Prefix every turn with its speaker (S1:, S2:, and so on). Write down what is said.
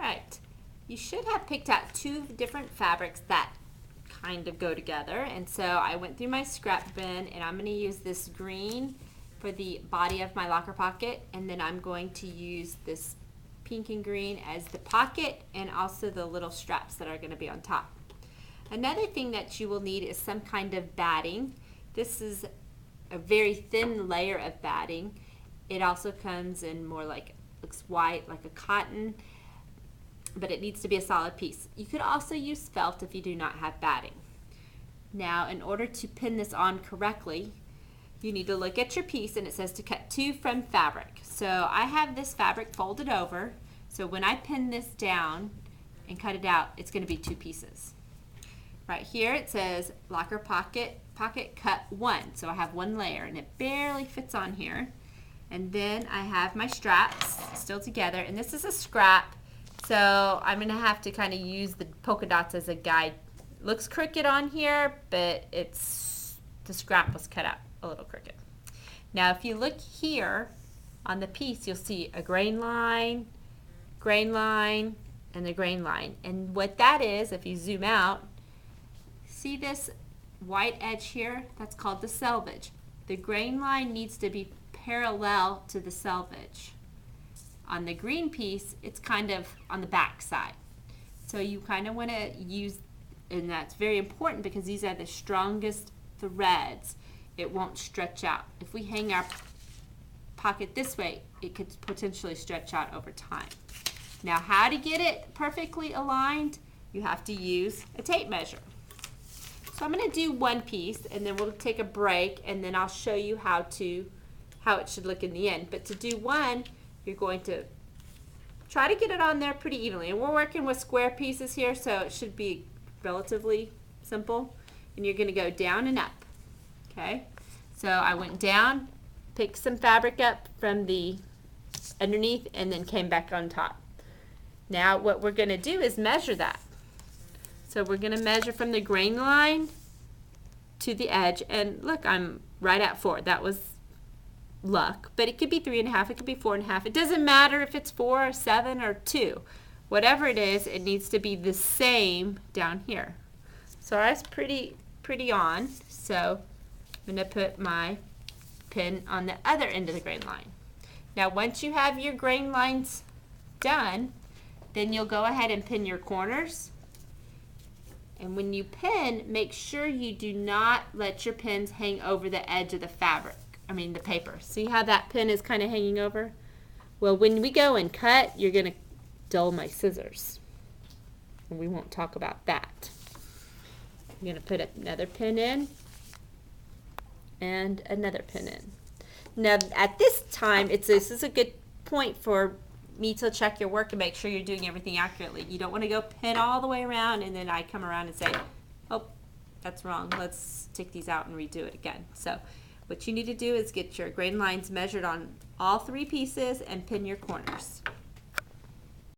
S1: Right. You should have picked out two different fabrics that kind of go together. And so I went through my scrap bin, and I'm going to use this green for the body of my locker pocket, and then I'm going to use this pink and green as the pocket and also the little straps that are going to be on top. Another thing that you will need is some kind of batting. This is a very thin layer of batting. It also comes in more like, looks white, like a cotton, but it needs to be a solid piece. You could also use felt if you do not have batting. Now, in order to pin this on correctly, you need to look at your piece, and it says to cut 2 from fabric. So I have this fabric folded over, so when I pin this down and cut it out, it's going to be 2 pieces. Right here it says locker pocket cut 1, so I have 1 layer, and it barely fits on here. And then I have my straps still together, and this is a scrap, so I'm going to have to kind of use the polka dots as a guide. Looks crooked on here, but the scrap was cut out a little crooked. Now if you look here on the piece, you'll see a grain line, and the grain line. And what that is, if you zoom out, see this white edge here? That's called the selvage. The grain line needs to be parallel to the selvage. On the green piece, it's kind of on the back side. So you kind of want to use, and that's very important because these are the strongest threads. It won't stretch out. If we hang our pocket this way, it could potentially stretch out over time. Now, how to get it perfectly aligned? You have to use a tape measure. So I'm going to do one piece, and then we'll take a break, and then I'll show you how it should look in the end. But to do one, you're going to try to get it on there pretty evenly. And we're working with square pieces here, so it should be relatively simple. And you're going to go down and up. Okay, so I went down, picked some fabric up from the underneath, and then came back on top. Now what we're going to do is measure that. So we're going to measure from the grain line to the edge, and look, I'm right at 4. That was luck, but it could be 3.5, it could be 4.5. It doesn't matter if it's 4 or 7 or 2. Whatever it is, it needs to be the same down here. So that's pretty on. So I'm going to put my pin on the other end of the grain line. Now once you have your grain lines done, then you'll go ahead and pin your corners. And when you pin, make sure you do not let your pins hang over the edge of the the paper. See how that pin is kind of hanging over? Well, when we go and cut, you're going to dull my scissors. And we won't talk about that. I'm going to put another pin in. And another pin in. Now at this time, this is a good point for me to check your work and make sure you're doing everything accurately. You don't want to go pin all the way around and then I come around and say, oh, that's wrong. Let's take these out and redo it again. So what you need to do is get your grain lines measured on all 3 pieces and pin your corners.